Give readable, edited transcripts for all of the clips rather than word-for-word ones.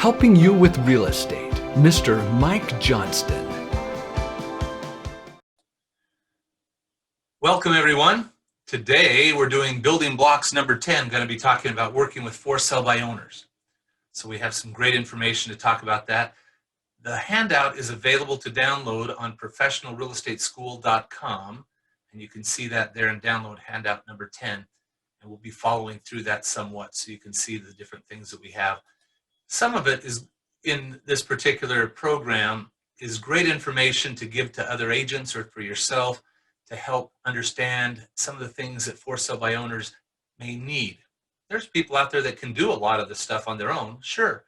helping you with real estate, Mr. Mike Johnston. Welcome everyone. Today we're doing building blocks number 10, going to be talking about working with for sale by owners. So we have some great information to talk about that. The handout is available to download on professionalrealestateschool.com, and you can see that there and download handout number 10, and we'll be following through that somewhat so you can see the different things that we have. Some of it is in this particular program is great information to give to other agents or for yourself to help understand some of the things that for sale by owners may need. There's people out there that can do a lot of this stuff on their own, sure,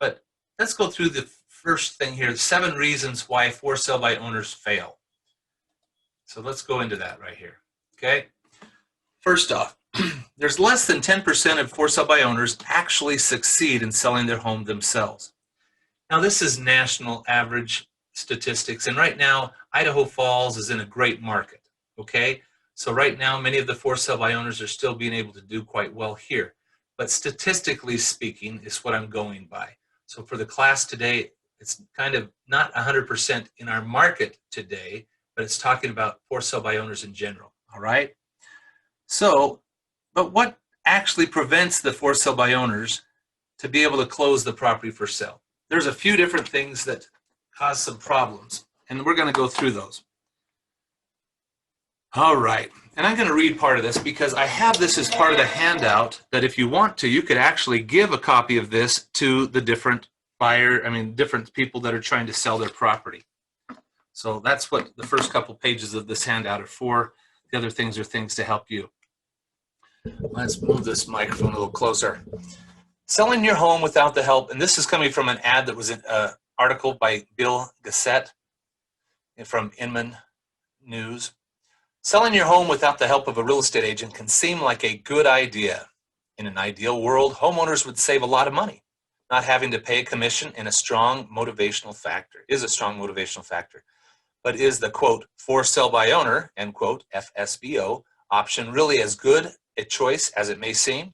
but let's go through the first thing here, 7 reasons why for sale by owners fail. So let's go into that right here, okay? First off, there's less than 10% of for sale by owners actually succeed in selling their home themselves. Now this is national average statistics, and right now Idaho Falls is in a great market, okay? So right now many of the for sale by owners are still being able to do quite well here, but statistically speaking is what I'm going by. So for the class today, it's kind of not 100% in our market today, but it's talking about for sale by owners in general, all right? So, but what actually prevents the for sale by owners to be able to close the property for sale? There's a few different things that cause some problems, and we're going to go through those. All right, and I'm going to read part of this because I have this as part of the handout that if you want to, you could actually give a copy of this to the different different people that are trying to sell their property. So that's what the first couple pages of this handout are for. The other things are things to help you. Let's move this microphone a little closer. Selling your home without the help, and this is coming from an ad that was in an article by Bill Gassett from Inman News. Selling your home without the help of a real estate agent can seem like a good idea. In an ideal world, homeowners would save a lot of money. Not having to pay a commission is a strong motivational factor, but is the quote, for sale by owner, end quote, FSBO, option really as good a choice as it may seem?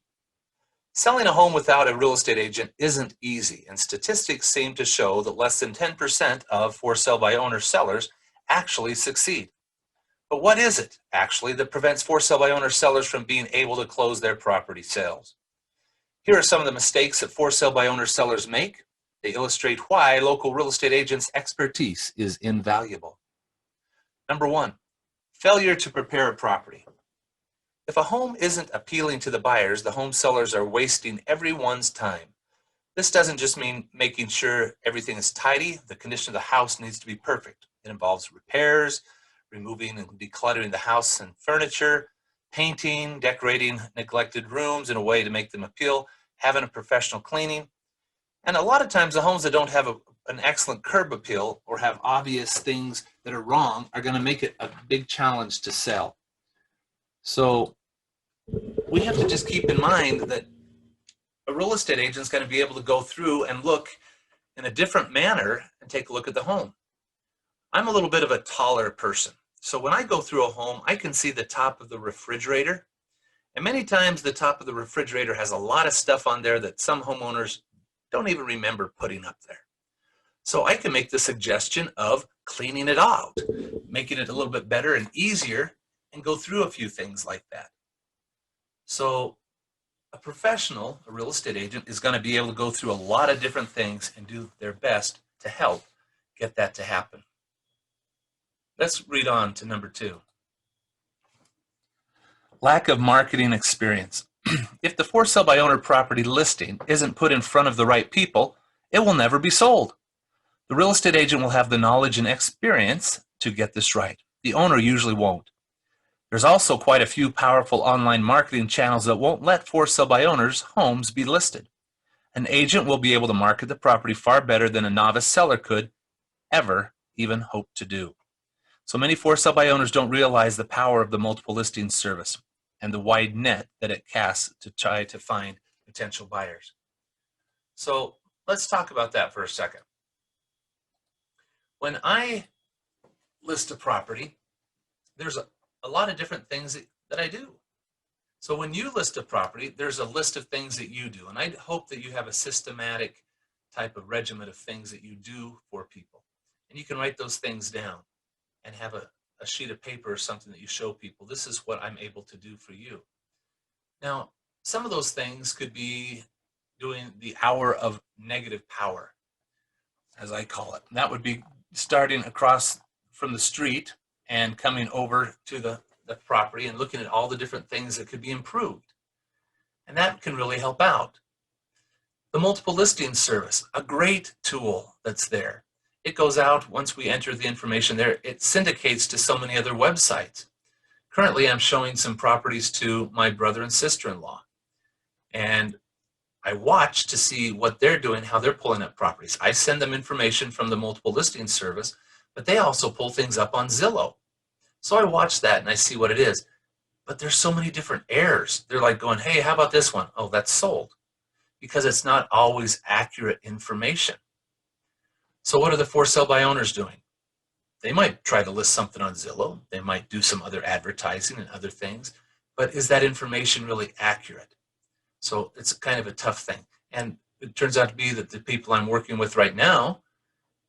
Selling a home without a real estate agent isn't easy, and statistics seem to show that less than 10% of for sale by owner sellers actually succeed. But what is it, actually, that prevents for sale by owner sellers from being able to close their property sales? Here are some of the mistakes that for sale by owner sellers make. They illustrate why local real estate agents' expertise is invaluable. Number 1, failure to prepare a property. If a home isn't appealing to the buyers, the home sellers are wasting everyone's time. This doesn't just mean making sure everything is tidy. The condition of the house needs to be perfect. It involves repairs, removing and decluttering the house and furniture, painting, decorating neglected rooms in a way to make them appeal, having a professional cleaning. And a lot of times the homes that don't have an excellent curb appeal or have obvious things that are wrong are going to make it a big challenge to sell. So we have to just keep in mind that a real estate agent is going to be able to go through and look in a different manner and take a look at the home. I'm a little bit of a taller person. So when I go through a home, I can see the top of the refrigerator. And many times the top of the refrigerator has a lot of stuff on there that some homeowners don't even remember putting up there. So I can make the suggestion of cleaning it out, making it a little bit better and easier, and go through a few things like that. So a professional, a real estate agent, is going to be able to go through a lot of different things and do their best to help get that to happen. Let's read on to number 2. Lack of marketing experience. If the for sale by owner property listing isn't put in front of the right people, it will never be sold. The real estate agent will have the knowledge and experience to get this right. The owner usually won't. There's also quite a few powerful online marketing channels that won't let for sale by owners' homes be listed. An agent will be able to market the property far better than a novice seller could ever even hope to do. So many for sale by owners don't realize the power of the multiple listing service and the wide net that it casts to try to find potential buyers. So let's talk about that for a second. When I list a property, there's a lot of different things that I do. So when you list a property, there's a list of things that you do, and I hope that you have a systematic type of regimen of things that you do for people. And you can write those things down and have a sheet of paper or something that you show people. This is what I'm able to do for you. Now, some of those things could be doing the hour of negative power, as I call it. And that would be starting across from the street and coming over to the property and looking at all the different things that could be improved. And that can really help out. The multiple listing service, a great tool that's there. It goes out once we enter the information there. It syndicates to so many other websites. Currently, I'm showing some properties to my brother and sister-in-law. And I watch to see what they're doing, how they're pulling up properties. I send them information from the multiple listing service, but they also pull things up on Zillow. So I watch that and I see what it is. But there's so many different errors. They're like going, hey, how about this one? Oh, that's sold. Because it's not always accurate information. So what are the for sale by owners doing? They might try to list something on Zillow. They might do some other advertising and other things. But is that information really accurate? So it's kind of a tough thing. And it turns out to be that the people I'm working with right now,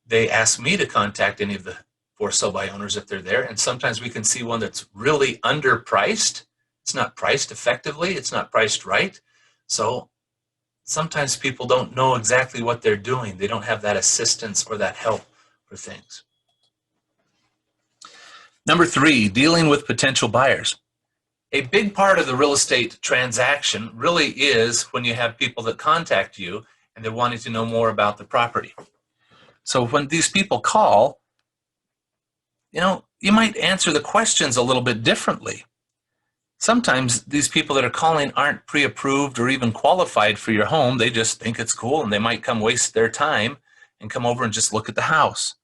they ask me to contact any of the for sale by owners if they're there. And sometimes we can see one that's really underpriced. It's not priced effectively. It's not priced right. So sometimes people don't know exactly what they're doing. They don't have that assistance or that help for things. Number 3, dealing with potential buyers. A big part of the real estate transaction really is when you have people that contact you and they're wanting to know more about the property. So when these people call, you might answer the questions a little bit differently. Sometimes these people that are calling aren't pre-approved or even qualified for your home. They just think it's cool and they might come waste their time and come over and just look at the house.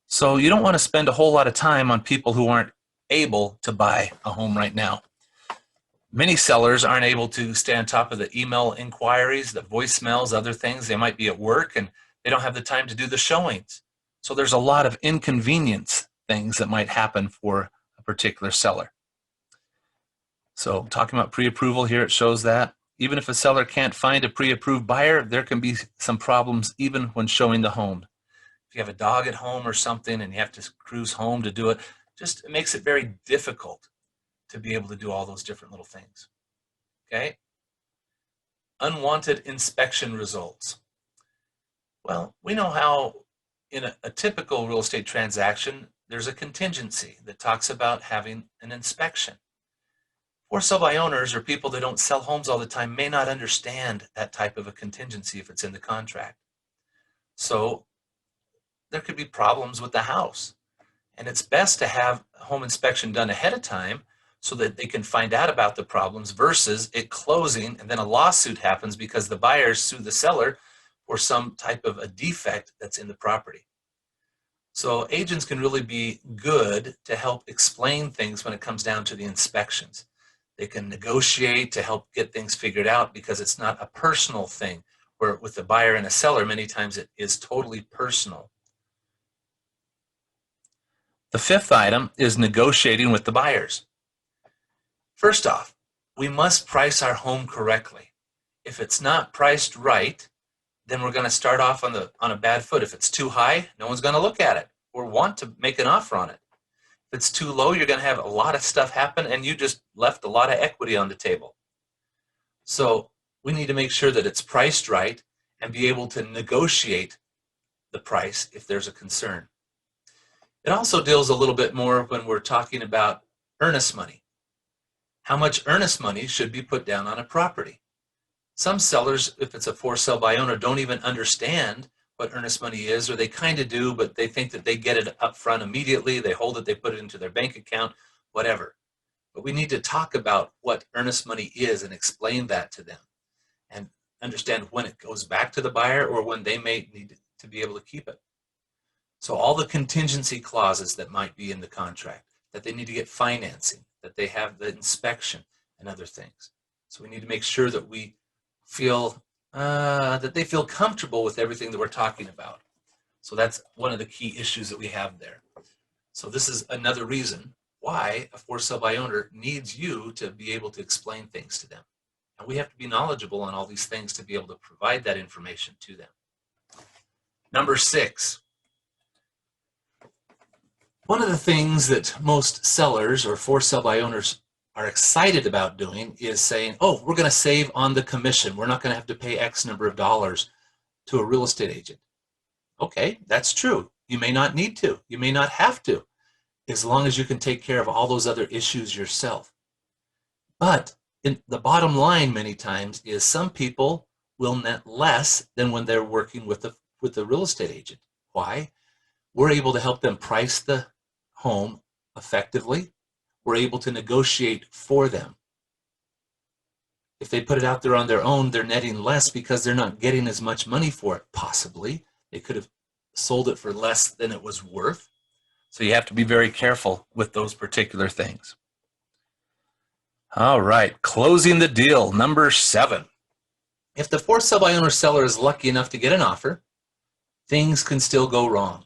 So you don't want to spend a whole lot of time on people who aren't able to buy a home right now. Many sellers aren't able to stay on top of the email inquiries, the voicemails, other things. They might be at work and they don't have the time to do the showings. So there's a lot of inconvenience things that might happen for a particular seller. So talking about pre-approval here, it shows that even if a seller can't find a pre-approved buyer, there can be some problems even when showing the home. If you have a dog at home or something and you have to cruise home to do it, it makes it very difficult to be able to do all those different little things. Okay? Unwanted inspection results. Well, we know how in a typical real estate transaction, there's a contingency that talks about having an inspection. For sale by owners or people that don't sell homes all the time may not understand that type of a contingency if it's in the contract. So there could be problems with the house. And it's best to have a home inspection done ahead of time so that they can find out about the problems versus it closing and then a lawsuit happens because the buyers sue the seller for some type of a defect that's in the property. So agents can really be good to help explain things when it comes down to the inspections. They can negotiate to help get things figured out because it's not a personal thing, where with the buyer and a seller, many times it is totally personal. The 5th item is negotiating with the buyers. First off, we must price our home correctly. If it's not priced right, then we're going to start off on a bad foot. If it's too high, no one's going to look at it or want to make an offer on it. If it's too low, you're going to have a lot of stuff happen and you just left a lot of equity on the table. So we need to make sure that it's priced right and be able to negotiate the price if there's a concern. It also deals a little bit more when we're talking about earnest money. How much earnest money should be put down on a property? Some sellers, if it's a for sale by owner, don't even understand what earnest money is, or they kind of do, but they think that they get it up front immediately. They hold it, they put it into their bank account, whatever. But we need to talk about what earnest money is and explain that to them and understand when it goes back to the buyer or when they may need to be able to keep it. So all the contingency clauses that might be in the contract, that they need to get financing, that they have the inspection and other things. So we need to make sure that we feel that they feel comfortable with everything that we're talking about. So that's one of the key issues that we have there. So this is another reason why a for sale by owner needs you to be able to explain things to them. And we have to be knowledgeable on all these things to be able to provide that information to them. Number 6. One of the things that most sellers or for sale by owners are excited about doing is saying, oh, we're going to save on the commission. We're not going to have to pay X number of dollars to a real estate agent. Okay, that's true. You may not need to. You may not have to, as long as you can take care of all those other issues yourself. But the bottom line many times is some people will net less than when they're working with the real estate agent. Why? We're able to help them price the home effectively. We're able to negotiate for them. If they put it out there on their own, they're netting less because they're not getting as much money for it, possibly. They could have sold it for less than it was worth. So you have to be very careful with those particular things. All right, closing the deal, number 7. If the for sale by owner seller is lucky enough to get an offer, things can still go wrong.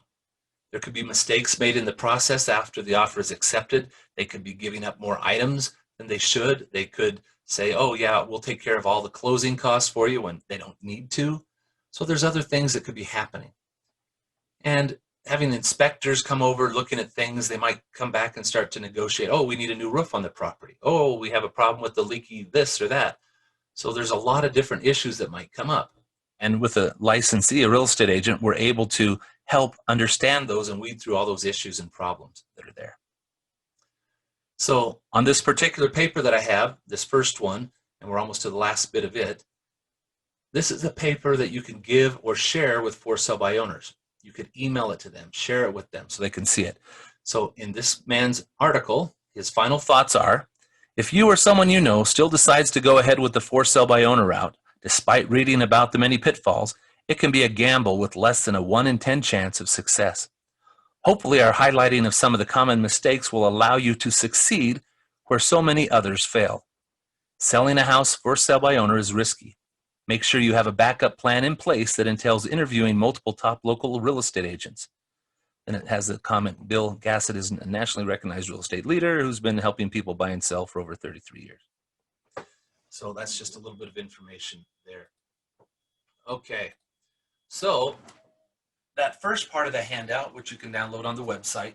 There could be mistakes made in the process after the offer is accepted. They could be giving up more items than they should. They could say, oh yeah, we'll take care of all the closing costs for you when they don't need to. So there's other things that could be happening. And having inspectors come over looking at things, they might come back and start to negotiate. Oh, we need a new roof on the property. Oh, we have a problem with the leaky this or that. So there's a lot of different issues that might come up. And with a licensee, a real estate agent, we're able to help understand those and weed through all those issues and problems that are there. So on this particular paper that I have, this first one, and we're almost to the last bit of it, this is a paper that you can give or share with for sale by owners. You could email it to them, share it with them so they can see it. So in this man's article, his final thoughts are, if you or someone you know still decides to go ahead with the for sale by owner route, despite reading about the many pitfalls, it can be a gamble with less than a 1 in 10 chance of success. Hopefully our highlighting of some of the common mistakes will allow you to succeed where so many others fail. Selling a house for sale by owner is risky. Make sure you have a backup plan in place that entails interviewing multiple top local real estate agents. And it has a comment, Bill Gassett is a nationally recognized real estate leader who's been helping people buy and sell for over 33 years. So that's just a little bit of information there. Okay, so that first part of the handout, which you can download on the website,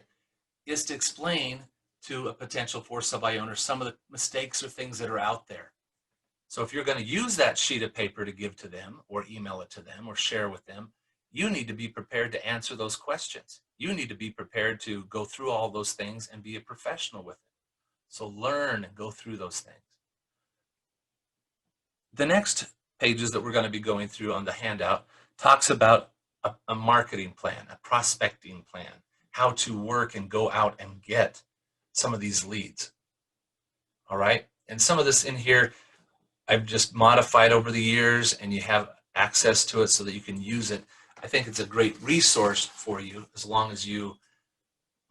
is to explain to a potential for sale by owner some of the mistakes or things that are out there. So if you're going to use that sheet of paper to give to them or email it to them or share with them, you need to be prepared to answer those questions. You need to be prepared to go through all those things and be a professional with it. So learn and go through those things. The next pages that we're going to be going through on the handout talks about a marketing plan, a prospecting plan, how to work and go out and get some of these leads. All right, and some of this in here I've just modified over the years, and you have access to it so that you can use it. I think it's a great resource for you as long as you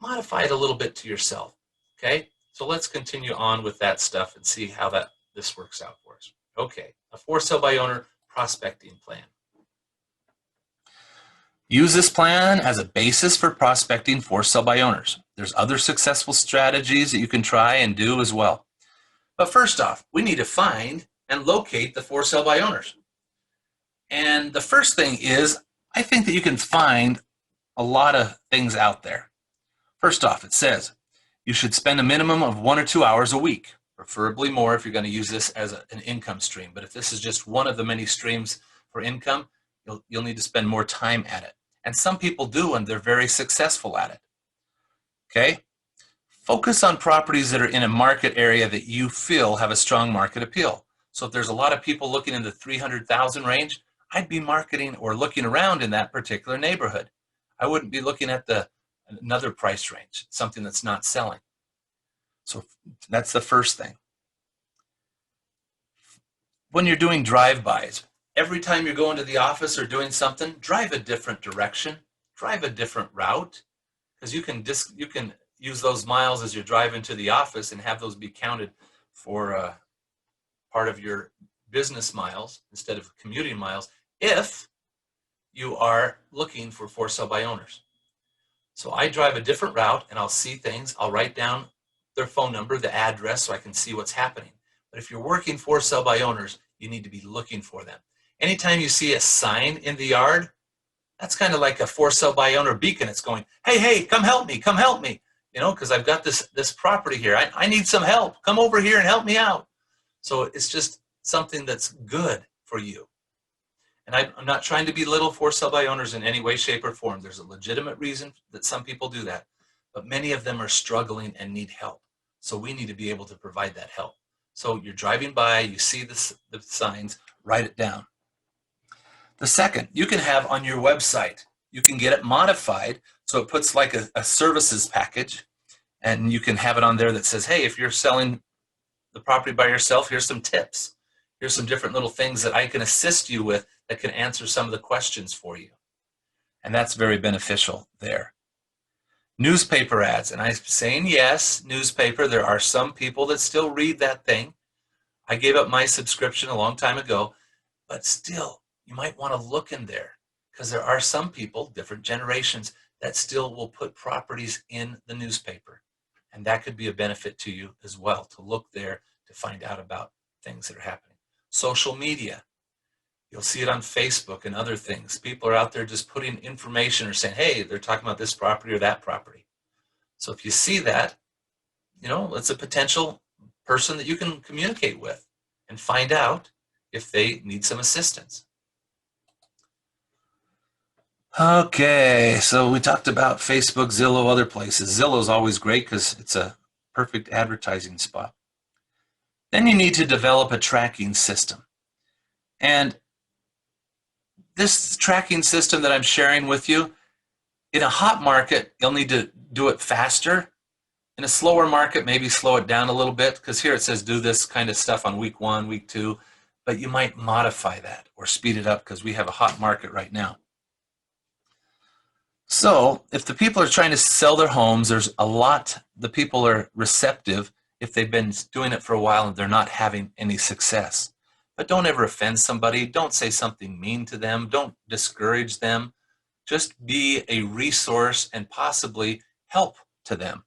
modify it a little bit to yourself. Okay, so let's continue on with that stuff and see how this works out for us. Okay, a for sale by owner prospecting plan. Use this plan as a basis for prospecting for sale by owners. There's other successful strategies that you can try and do as well. But first off, we need to find and locate the for sale by owners. And the first thing is, I think that you can find a lot of things out there. First off, it says you should spend a minimum of 1 or 2 hours a week, preferably more if you're going to use this as an income stream. But if this is just one of the many streams for income, you'll need to spend more time at it. And some people do, and they're very successful at it. Okay? Focus on properties that are in a market area that you feel have a strong market appeal. So if there's a lot of people looking in the 300,000 range, I'd be marketing or looking around in that particular neighborhood. I wouldn't be looking at another price range, something that's not selling. So that's the first thing. When you're doing drive-bys, every time you're going to the office or doing something, drive a different direction, drive a different route, because you can use those miles as you're driving to the office and have those be counted for part of your business miles instead of commuting miles if you are looking for sale by owners. So I drive a different route and I'll see things. I'll write down their phone number, the address, so I can see what's happening. But if you're working for sale by owners, you need to be looking for them. Anytime you see a sign in the yard, that's kind of like a for sale by owner beacon. It's going, hey, hey, come help me, because I've got this property here. I need some help. Come over here and help me out. So it's just something that's good for you. And I'm not trying to belittle for sale by owners in any way, shape, or form. There's a legitimate reason that some people do that, but many of them are struggling and need help. So we need to be able to provide that help. So you're driving by, you see the signs, write it down. The second, you can have on your website, you can get it modified so it puts like a services package, and you can have it on there that says, hey, if you're selling the property by yourself, here's some tips. Here's some different little things that I can assist you with that can answer some of the questions for you. And that's very beneficial there. Newspaper ads, and I'm saying yes, newspaper. There are some people that still read that thing. I gave up my subscription a long time ago, but still, you might want to look in there because there are some people, different generations, that still will put properties in the newspaper. And that could be a benefit to you as well, to look there to find out about things that are happening. Social media, you'll see it on Facebook and other things. People are out there just putting information or saying, hey, they're talking about this property or that property. So if you see that, it's a potential person that you can communicate with and find out if they need some assistance. Okay, so we talked about Facebook, Zillow, other places. Zillow is always great because it's a perfect advertising spot. Then you need to develop a tracking system. And this tracking system that I'm sharing with you, in a hot market, you'll need to do it faster. In a slower market, maybe slow it down a little bit, because here it says do this kind of stuff on week 1, week 2, but you might modify that or speed it up because we have a hot market right now. So if the people are trying to sell their homes, there's a lot, the people are receptive if they've been doing it for a while and they're not having any success. But don't ever offend somebody. Don't say something mean to them. Don't discourage them. Just be a resource and possibly help to them.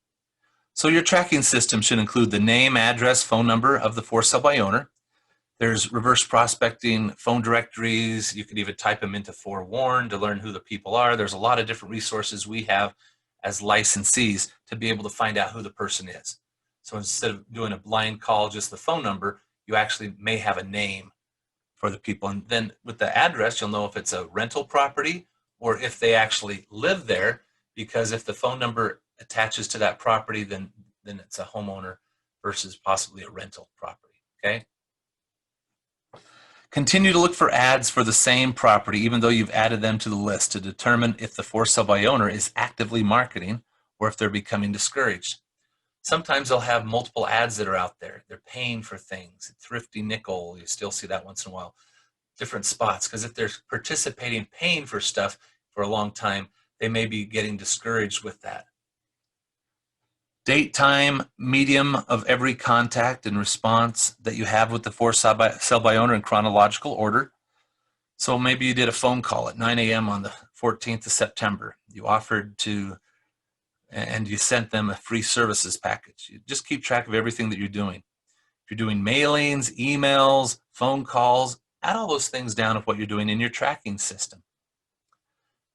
So your tracking system should include the name, address, phone number of the for sale by owner. There's reverse prospecting, phone directories. You could even type them into Forewarn to learn who the people are. There's a lot of different resources we have as licensees to be able to find out who the person is. So instead of doing a blind call, just the phone number, you actually may have a name for the people. And then with the address, you'll know if it's a rental property or if they actually live there, because if the phone number attaches to that property, then it's a homeowner versus possibly a rental property, okay? Continue to look for ads for the same property, even though you've added them to the list, to determine if the for sale by owner is actively marketing or if they're becoming discouraged. Sometimes they'll have multiple ads that are out there. They're paying for things. Thrifty Nickel, you still see that once in a while. Different spots, because if they're participating, paying for stuff for a long time, they may be getting discouraged with that. Date, time, medium of every contact and response that you have with the for sale by owner in chronological order. So maybe you did a phone call at 9 a.m. on the 14th of September. You offered to, and you sent them a free services package. You just keep track of everything that you're doing. If you're doing mailings, emails, phone calls, add all those things down of what you're doing in your tracking system.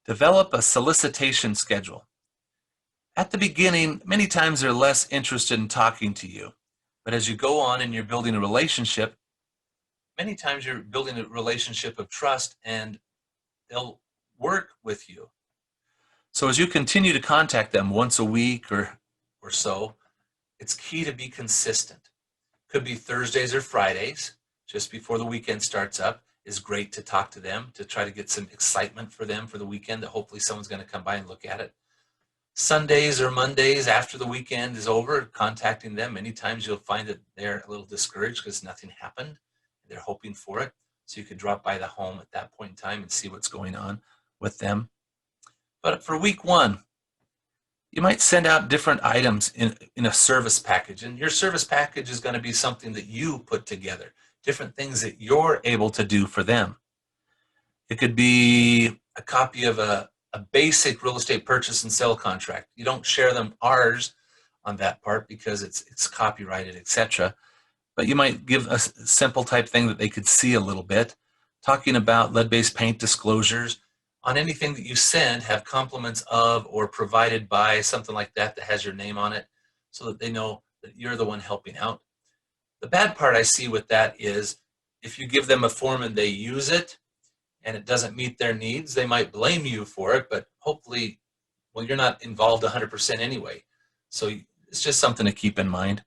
Develop a solicitation schedule. At the beginning, many times they're less interested in talking to you. But as you go on and you're building a relationship, many times you're building a relationship of trust and they'll work with you. So as you continue to contact them once a week or so, it's key to be consistent. Could be Thursdays or Fridays, just before the weekend starts up, is great to talk to them, to try to get some excitement for them for the weekend, that hopefully someone's going to come by and look at it. Sundays or Mondays after the weekend is over, contacting them. Many times you'll find that they're a little discouraged because nothing happened. They're hoping for it. So you could drop by the home at that point in time and see what's going on with them. But for week 1, you might send out different items in a service package. And your service package is going to be something that you put together, different things that you're able to do for them. It could be a copy of a basic real estate purchase and sale contract. You don't share them ours on that part because it's copyrighted, etc. But you might give a simple type thing that they could see a little bit, talking about lead-based paint disclosures, on anything that you send, have compliments of or provided by, something like that that has your name on it, so that they know that you're the one helping out. The bad part I see with that is if you give them a form and they use it and it doesn't meet their needs, they might blame you for it, but hopefully, well, you're not involved 100% anyway. So it's just something to keep in mind.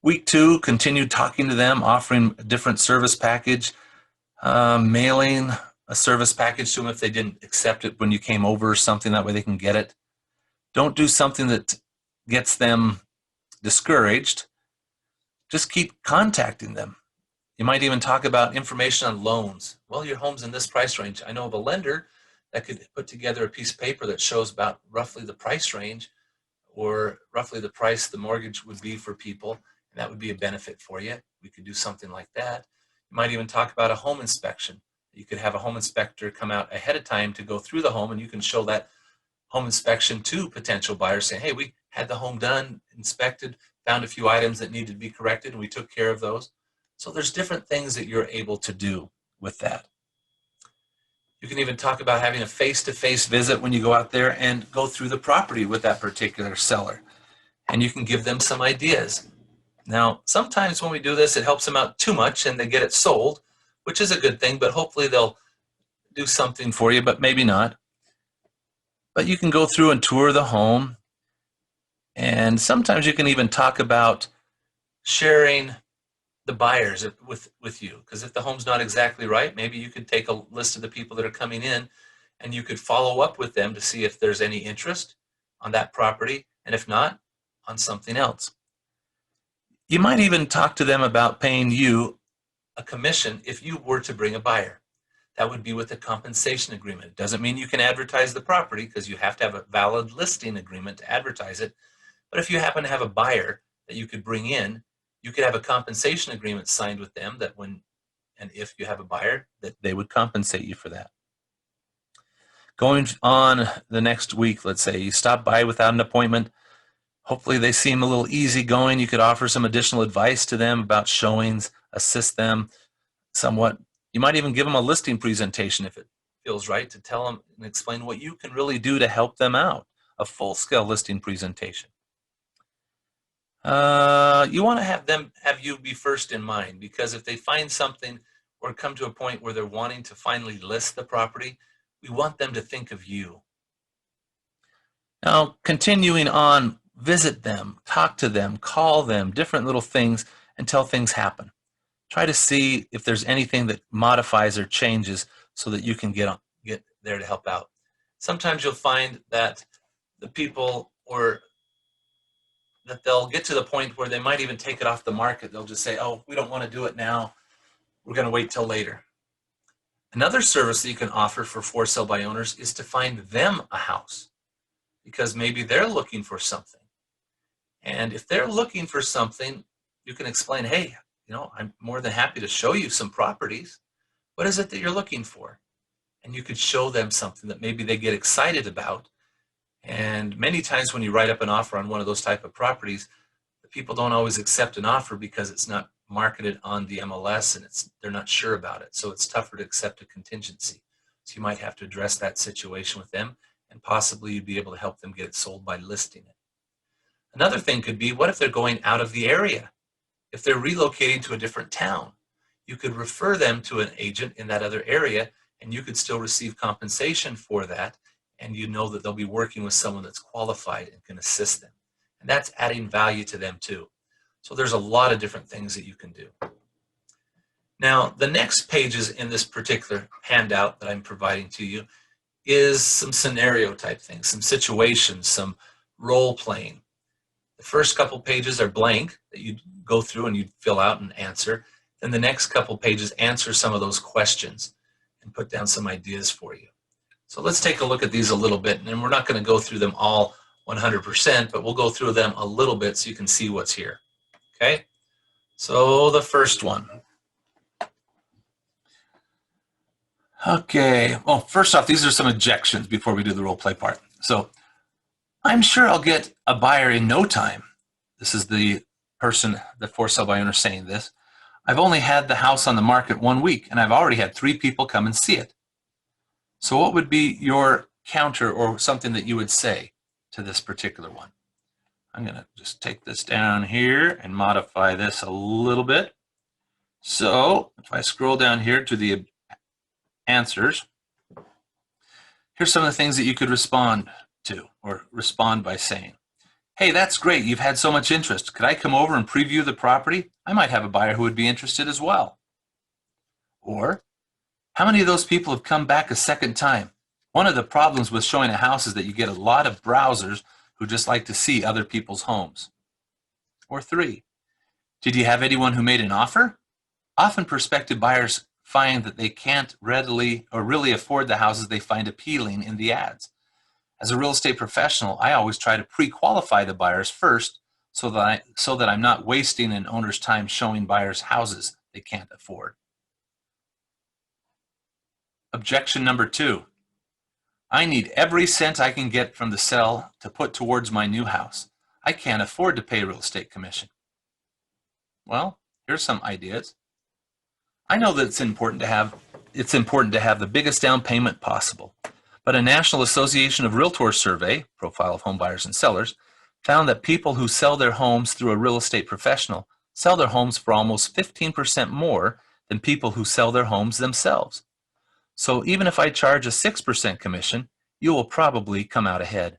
Week 2, continue talking to them, offering a different service package, mailing a service package to them if they didn't accept it when you came over or something, that way they can get it. Don't do something that gets them discouraged. Just keep contacting them. You might even talk about information on loans. Well, your home's in this price range. I know of a lender that could put together a piece of paper that shows about roughly the price range or roughly the price the mortgage would be for people, and that would be a benefit for you. We could do something like that. You might even talk about a home inspection. You could have a home inspector come out ahead of time to go through the home, and you can show that home inspection to potential buyers saying, hey, we had the home done, inspected, found a few items that needed to be corrected, and we took care of those. So there's different things that you're able to do with that. You can even talk about having a face-to-face visit when you go out there and go through the property with that particular seller. And you can give them some ideas. Now, sometimes when we do this, it helps them out too much and they get it sold, which is a good thing, but hopefully they'll do something for you, but maybe not. But you can go through and tour the home. And sometimes you can even talk about sharing the buyers with you, because if the home's not exactly right, maybe you could take a list of the people that are coming in and you could follow up with them to see if there's any interest on that property, and if not, on something else. You might even talk to them about paying you a commission if you were to bring a buyer. That would be with a compensation agreement. It doesn't mean you can advertise the property, because you have to have a valid listing agreement to advertise it. But if you happen to have a buyer that you could bring in, you could have a compensation agreement signed with them that when and if you have a buyer, that they would compensate you for that. Going on the next week, let's say you stop by without an appointment. Hopefully they seem a little easygoing. You could offer some additional advice to them about showings, assist them somewhat. You might even give them a listing presentation if it feels right, to tell them and explain what you can really do to help them out, a full-scale listing presentation. You want to have you be first in mind, because if they find something or come to a point where they're wanting to finally list the property, we want them to think of you. Now, continuing on, visit them, talk to them, call them, different little things until things happen. Try to see if there's anything that modifies or changes so that you can get there to help out. Sometimes you'll find that the people that they'll get to the point where they might even take it off the market. They'll just say, oh, we don't want to do it now. We're going to wait till later. Another service that you can offer for for sale by owners is to find them a house, because maybe they're looking for something. And if they're looking for something, you can explain, hey, I'm more than happy to show you some properties. What is it that you're looking for? And you could show them something that maybe they get excited about. And many times when you write up an offer on one of those type of properties, the people don't always accept an offer because it's not marketed on the MLS and they're not sure about it. So it's tougher to accept a contingency. So you might have to address that situation with them, and possibly you'd be able to help them get it sold by listing it. Another thing could be, what if they're going out of the area? If they're relocating to a different town, you could refer them to an agent in that other area, and you could still receive compensation for that. And you know that they'll be working with someone that's qualified and can assist them. And that's adding value to them too. So there's a lot of different things that you can do. Now, the next pages in this particular handout that I'm providing to you is some scenario type things, some situations, some role playing. The first couple pages are blank that you go through and you fill out and answer. Then the next couple pages answer some of those questions and put down some ideas for you. So let's take a look at these a little bit, and we're not going to go through them all 100%, but we'll go through them a little bit so you can see what's here. Okay, so the first one. Okay, well, first off, these are some objections before we do the role play part. So I'm sure I'll get a buyer in no time. This is the person, the for sale by owner, saying this. I've only had the house on the market 1 week, and I've already had 3 people come and see it. So what would be your counter or something that you would say to this particular one? I'm going to just take this down here and modify this a little bit. So if I scroll down here to the answers, here's some of the things that you could respond to or respond by saying. Hey, that's great. You've had so much interest. Could I come over and preview the property? I might have a buyer who would be interested as well. Or, how many of those people have come back a second time? One of the problems with showing a house is that you get a lot of browsers who just like to see other people's homes. Or 3, did you have anyone who made an offer? Often prospective buyers find that they can't readily or really afford the houses they find appealing in the ads. As a real estate professional, I always try to pre-qualify the buyers first so that I'm not wasting an owner's time showing buyers houses they can't afford. Objection number 2. I need every cent I can get from the sale to put towards my new house. I can't afford to pay a real estate commission. Well, here's some ideas. I know that it's important to have the biggest down payment possible, but a National Association of Realtors survey, Profile of Home Buyers and Sellers, found that people who sell their homes through a real estate professional sell their homes for almost 15% more than people who sell their homes themselves. So even if I charge a 6% commission, you will probably come out ahead.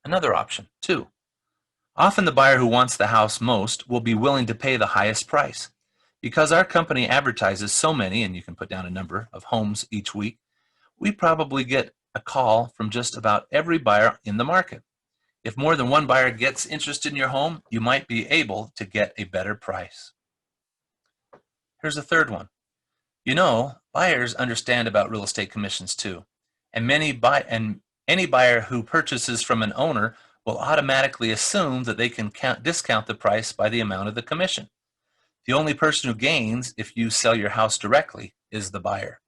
Another option, 2. Often the buyer who wants the house most will be willing to pay the highest price. Because our company advertises so many, and you can put down a number of homes each week, we probably get a call from just about every buyer in the market. If more than one buyer gets interested in your home, you might be able to get a better price. Here's a third one. You know, buyers understand about real estate commissions too, and any buyer who purchases from an owner will automatically assume that they can discount the price by the amount of the commission. The only person who gains if you sell your house directly is the buyer.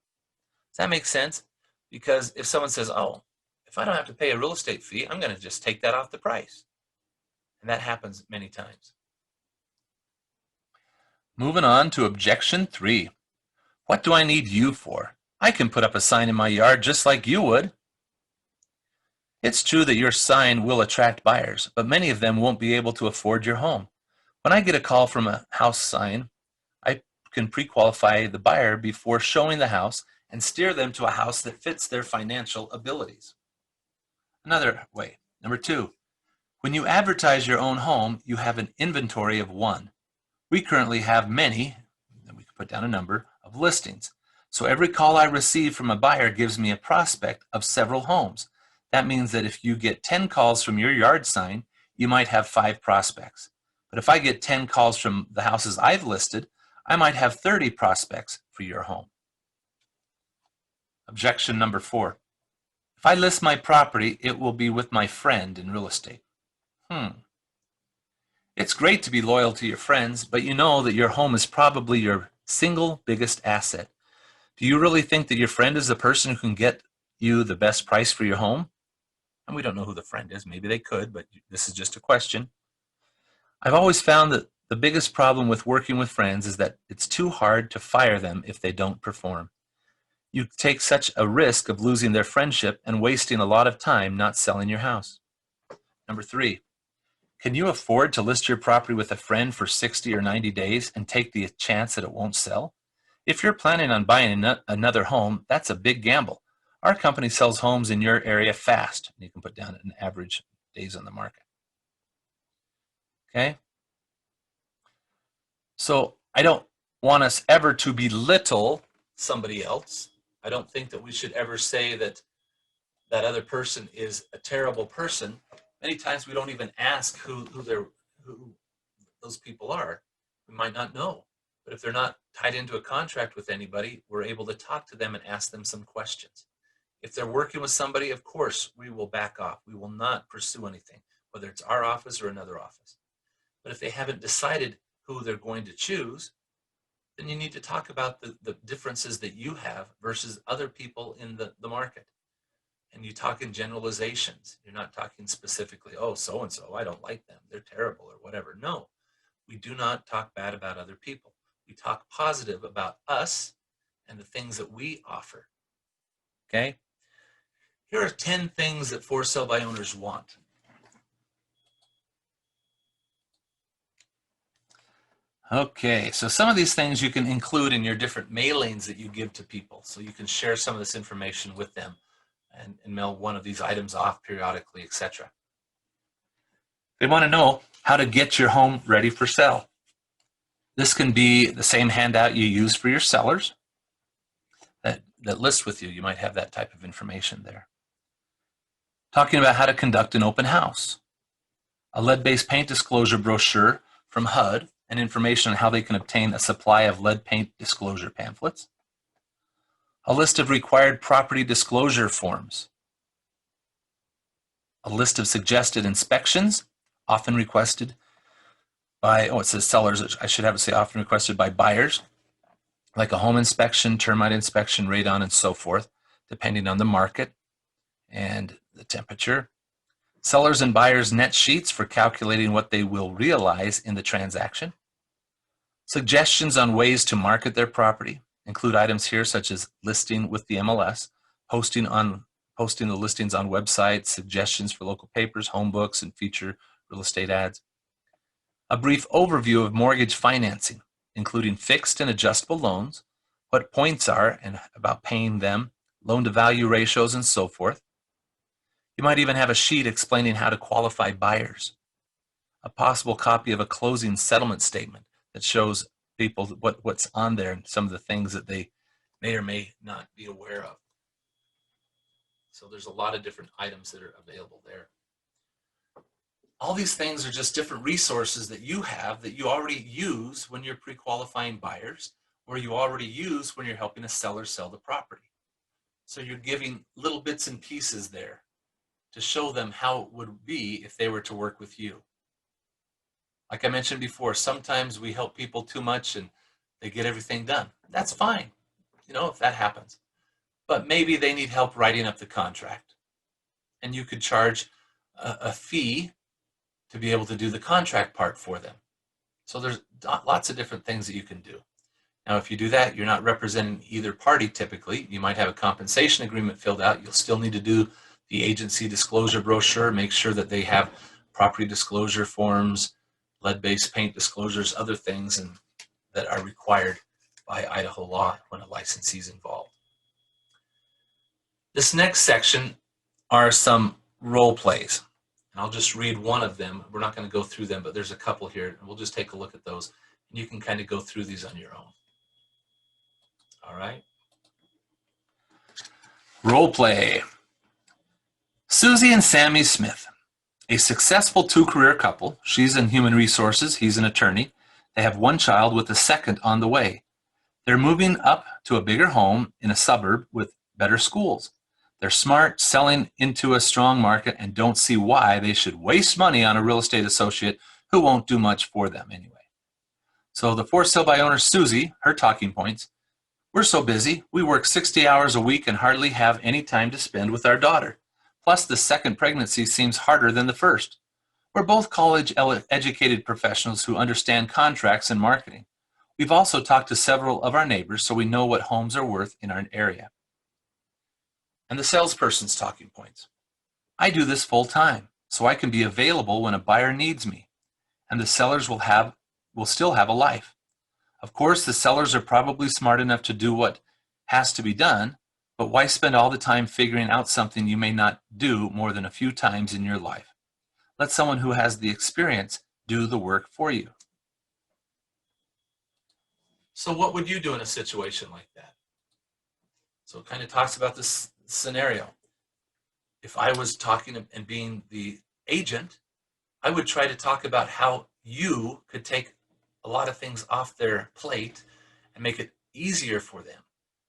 Does that make sense? Because if someone says, oh, if I don't have to pay a real estate fee, I'm going to just take that off the price. And that happens many times. Moving on to objection 3. What do I need you for? I can put up a sign in my yard just like you would. It's true that your sign will attract buyers, but many of them won't be able to afford your home. When I get a call from a house sign, I can pre-qualify the buyer before showing the house and steer them to a house that fits their financial abilities. Another way, number 2, when you advertise your own home, you have an inventory of one. We currently have many, and we can put down a number, of listings. So every call I receive from a buyer gives me a prospect of several homes. That means that if you get 10 calls from your yard sign, you might have 5 prospects. But if I get 10 calls from the houses I've listed, I might have 30 prospects for your home. Objection number 4. If I list my property, it will be with my friend in real estate. It's great to be loyal to your friends, but you know that your home is probably your single biggest asset. Do you really think that your friend is the person who can get you the best price for your home? And we don't know who the friend is. Maybe they could, but this is just a question. I've always found that the biggest problem with working with friends is that it's too hard to fire them if they don't perform. You take such a risk of losing their friendship and wasting a lot of time not selling your house. Number 3, can you afford to list your property with a friend for 60 or 90 days and take the chance that it won't sell? If you're planning on buying another home, that's a big gamble. Our company sells homes in your area fast. You can put down an average days on the market. Okay? So I don't want us ever to belittle somebody else. I don't think that we should ever say that that other person is a terrible person. Many times we don't even ask who those people are. We might not know. But if they're not tied into a contract with anybody, we're able to talk to them and ask them some questions. If they're working with somebody, of course, we will back off. We will not pursue anything, whether it's our office or another office. But if they haven't decided who they're going to choose, then you need to talk about the differences that you have versus other people in the market. And you talk in generalizations. You're not talking specifically, oh, so-and-so, I don't like them. They're terrible or whatever. No, we do not talk bad about other people. We talk positive about us and the things that we offer. Okay? Here are 10 things that for sale by owners want. Okay, so some of these things you can include in your different mailings that you give to people. So you can share some of this information with them and mail one of these items off periodically, etc. They want to know how to get your home ready for sale. This can be the same handout you use for your sellers that lists with you. You might have that type of information there. Talking about how to conduct an open house. A lead-based paint disclosure brochure from HUD and information on how they can obtain a supply of lead paint disclosure pamphlets. A list of required property disclosure forms. A list of suggested inspections, often requested by, it says sellers, I should have it say often requested by buyers, like a home inspection, termite inspection, radon, and so forth, depending on the market and the temperature. Sellers and buyers' net sheets for calculating what they will realize in the transaction. Suggestions on ways to market their property include items here such as listing with the MLS, posting the listings on websites, suggestions for local papers, home books, and feature real estate ads. A brief overview of mortgage financing, including fixed and adjustable loans, what points are and about paying them, loan-to-value ratios, and so forth. You might even have a sheet explaining how to qualify buyers. A possible copy of a closing settlement statement that shows people what's on there and some of the things that they may or may not be aware of. So there's a lot of different items that are available there. All these things are just different resources that you have that you already use when you're pre-qualifying buyers, or you already use when you're helping a seller sell the property. So you're giving little bits and pieces there to show them how it would be if they were to work with you. Like I mentioned before, sometimes we help people too much and they get everything done. That's fine, if that happens. But maybe they need help writing up the contract. And you could charge a fee to be able to do the contract part for them. So there's lots of different things that you can do. Now, if you do that, you're not representing either party typically. You might have a compensation agreement filled out. You'll still need to do the agency disclosure brochure, make sure that they have property disclosure forms, lead-based paint disclosures, other things that are required by Idaho law when a licensee is involved. This next section are some role plays. And I'll just read one of them. We're not going to go through them, but there's a couple here. And we'll just take a look at those. And you can kind of go through these on your own. All right. Role play. Susie and Sammy Smith, a successful two-career couple. She's in human resources. He's an attorney. They have one child with a second on the way. They're moving up to a bigger home in a suburb with better schools. They're smart, selling into a strong market, and don't see why they should waste money on a real estate associate who won't do much for them anyway. So the for sale by owner Susie, her talking points: we're so busy, we work 60 hours a week and hardly have any time to spend with our daughter. Plus, the second pregnancy seems harder than the first. We're both college-educated professionals who understand contracts and marketing. We've also talked to several of our neighbors, so we know what homes are worth in our area. And the salesperson's talking points: I do this full time, so I can be available when a buyer needs me, and the sellers will still have a life. Of course, the sellers are probably smart enough to do what has to be done, but why spend all the time figuring out something you may not do more than a few times in your life? Let someone who has the experience do the work for you. So what would you do in a situation like that? So it kind of talks about this scenario. If I was talking and being the agent, I would try to talk about how you could take a lot of things off their plate and make it easier for them.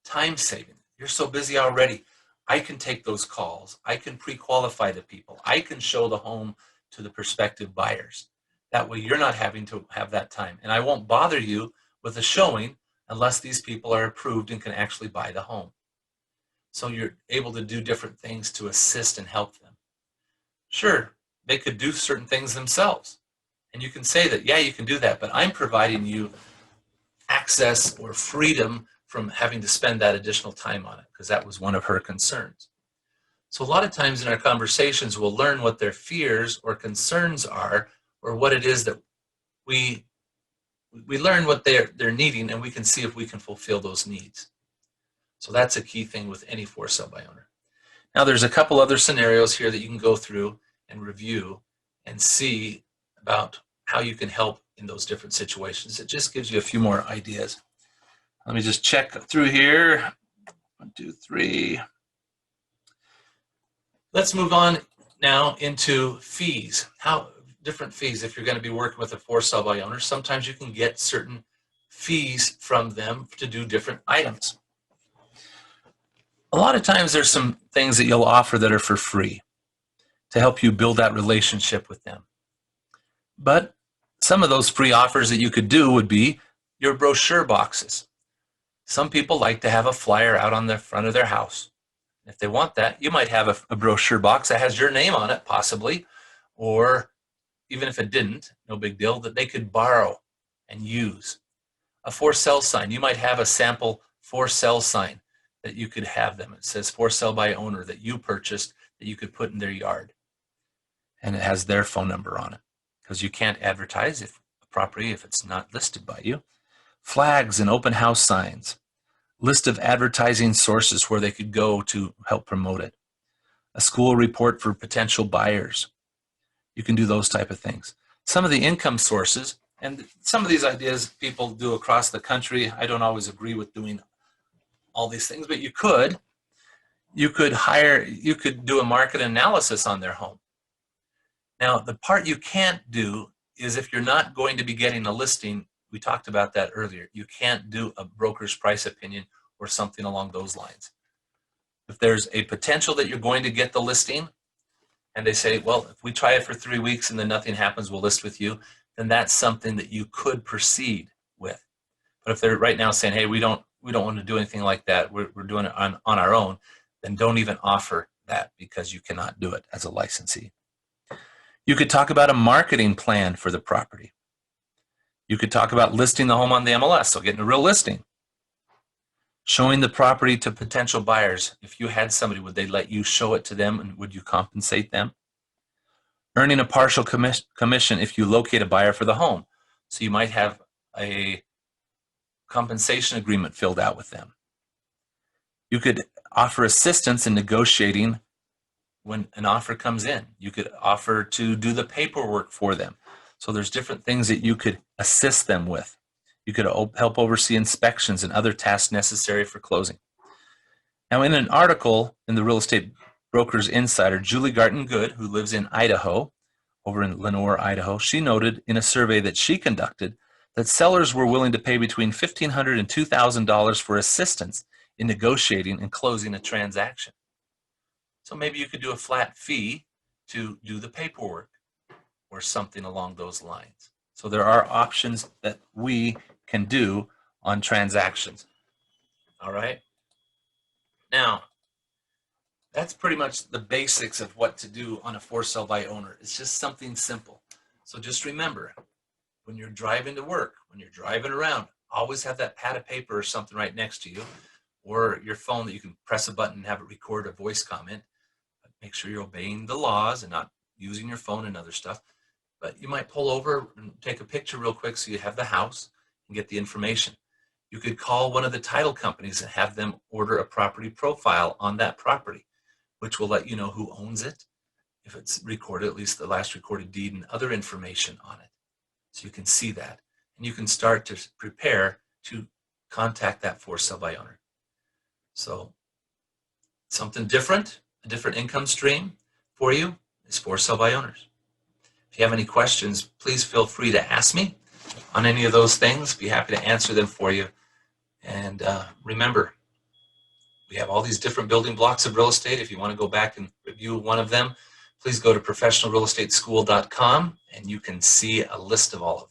Time saving. You're so busy already. I can take those calls. I can pre-qualify the people. I can show the home to the prospective buyers. That way you're not having to have that time. And I won't bother you with a showing unless these people are approved and can actually buy the home. So you're able to do different things to assist and help them. Sure, they could do certain things themselves. And you can say that, yeah, you can do that, but I'm providing you access or freedom from having to spend that additional time on it, because that was one of her concerns. So a lot of times in our conversations, we'll learn what their fears or concerns are, or what it is that we learn what they're needing, and we can see if we can fulfill those needs. So that's a key thing with any for sale by owner. Now there's a couple other scenarios here that you can go through and review and see about how you can help in those different situations. It just gives you a few more ideas. Let me just check through here. 1, 2, 3. Let's move on now into fees. How different fees, if you're going to be working with a for sale by owner, sometimes you can get certain fees from them to do different items. A lot of times there's some things that you'll offer that are for free to help you build that relationship with them. But some of those free offers that you could do would be your brochure boxes. Some people like to have a flyer out on the front of their house. If they want that, you might have a brochure box that has your name on it, possibly, or even if it didn't, no big deal, that they could borrow and use. A for sale sign. You might have a sample for sale sign that you could have them. It says for sale by owner that you purchased, that you could put in their yard. And it has their phone number on it, because you can't advertise a property if it's not listed by you. Flags and open house signs. List of advertising sources where they could go to help promote it. A school report for potential buyers. You can do those type of things. Some of the income sources, and some of these ideas people do across the country. I don't always agree with doing all these things, but you could do a market analysis on their home. Now, the part you can't do is if you're not going to be getting a listing, we talked about that earlier, you can't do a broker's price opinion or something along those lines. If there's a potential that you're going to get the listing, and they say, well, if we try it for 3 weeks and then nothing happens, we'll list with you, then that's something that you could proceed with. But if they're right now saying, hey, we don't want to do anything like that, we're doing it on our own, then don't even offer that, because you cannot do it as a licensee. You could talk about a marketing plan for the property. You could talk about listing the home on the MLS, so getting a real listing. Showing the property to potential buyers. If you had somebody, would they let you show it to them, and would you compensate them? Earning a partial commission if you locate a buyer for the home. So you might have a compensation agreement filled out with them. You could offer assistance in negotiating when an offer comes in. You could offer to do the paperwork for them. So there's different things that you could assist them with. You could help oversee inspections and other tasks necessary for closing. Now, in an article in the Real Estate Brokers Insider, Julie Garton-Good, who lives in Idaho, over in Lenoir, Idaho, she noted in a survey that she conducted that sellers were willing to pay between $1,500 and $2,000 for assistance in negotiating and closing a transaction. So maybe you could do a flat fee to do the paperwork or something along those lines. So there are options that we can do on transactions. All right. Now, that's pretty much the basics of what to do on a for sale by owner. It's just something simple. So just remember, when you're driving to work, when you're driving around, always have that pad of paper or something right next to you, or your phone that you can press a button and have it record a voice comment. But make sure you're obeying the laws and not using your phone and other stuff. But you might pull over and take a picture real quick so you have the house and get the information. You could call one of the title companies and have them order a property profile on that property, which will let you know who owns it, if it's recorded, at least the last recorded deed and other information on it. So you can see that. And you can start to prepare to contact that for sale by owner. So something different, a different income stream for you is for sale by owners. If you have any questions, please feel free to ask me on any of those things. Be happy to answer them for you. And remember, we have all these different building blocks of real estate. If you want to go back and review one of them, please go to professionalrealestateschool.com and you can see a list of all of them.